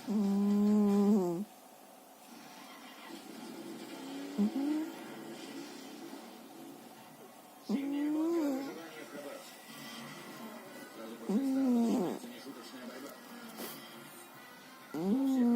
М. Мгм. Зимняя гонка М. выживания в Хабаровске. Сразу после старта М. начинается нешуточная борьба. М.